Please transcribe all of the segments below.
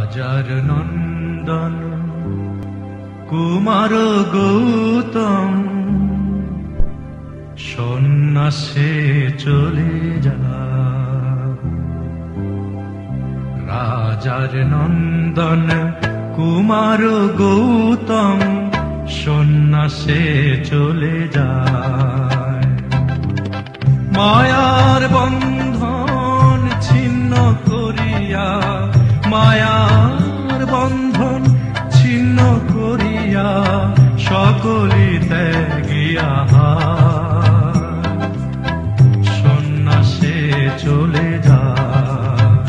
রাজার নন্দন কুমার গৌতম সন্ন্যাসে চলে যা। রাজার নন্দন কুমার গৌতম সন্ন্যাসে চলে যায়। মায়ার বন্ধন ছিন্ন করিয়া, মায়ার বন্ধন ছিন্ন করিয়া সকলি ত্যাগিয়া সন্ন্যাসে চলে যায়।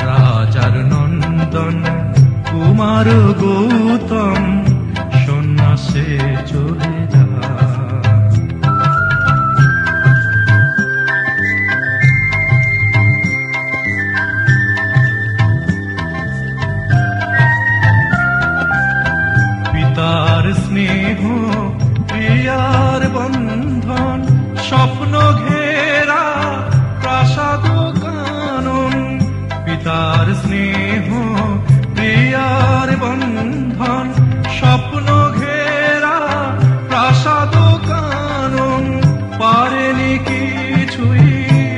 রাজার নন্দন কুমার গৌতম সন্ন্যাসে চলে যায়। পিতার স্নেহ প্রিয়ার বন্ধন স্বপ্ন ঘেরা প্রাসাদ কানন। পিতার স্নেহ প্রিয়ার বন্ধন স্বপ্ন ঘেরা প্রাসাদ কানন। পারেনি কিছুই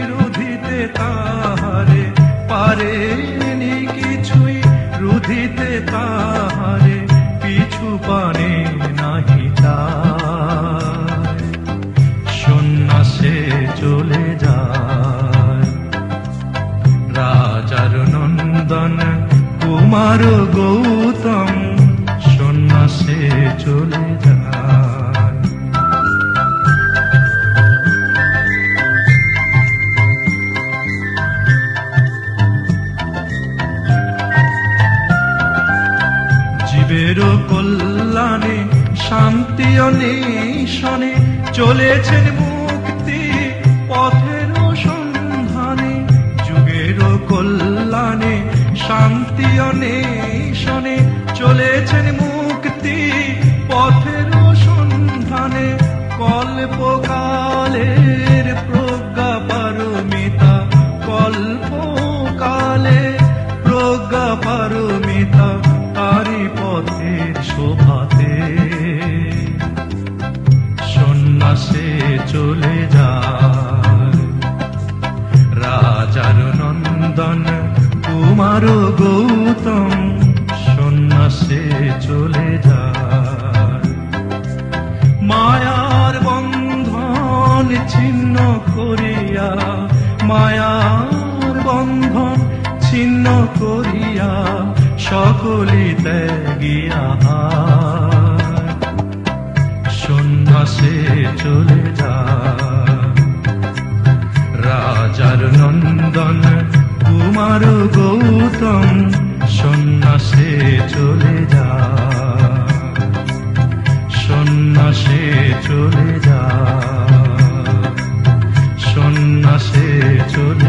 রুধিতে তাহারে, পারেনি কিছুই রুধিতে তাহারে, পিছু পানে নাহি তার সন্ন্যাসে চলে যায়। রাজার নন্দন কুমার গৌতম সন্ন্যাসে চলে যায়। জীবের কল্যাণে শান্তি অন্বেষণে চলেছেন মুক্তি পথের সন্ধানে। যুগের কল্যাণে শান্তি অন্বেষণে চলেছেন মুক্তি পথের সন্ধানে। কল্পকালের প্রজ্ঞা পারমিতা, কল্পকালে প্রজ্ঞা পারমিতা তারি পথের শোভাতে সন্ন্যাসে চলে যায়। রাজার নন্দন কুমার গৌতম সন্ন্যাসে চলে যায়। মায়ার বন্ধন ছিন্ন করিয়া, মায়ার বন্ধন ছিন্ন করিয়া সকলি ত্যাগিয়া সন্ন্যাসে চলে যায়। রাজার নন্দন কুমার গৌতম সন্ন্যাসে চলে যায়। সন্ন্যাসে চলে যায়, সন্ন্যাসে চলে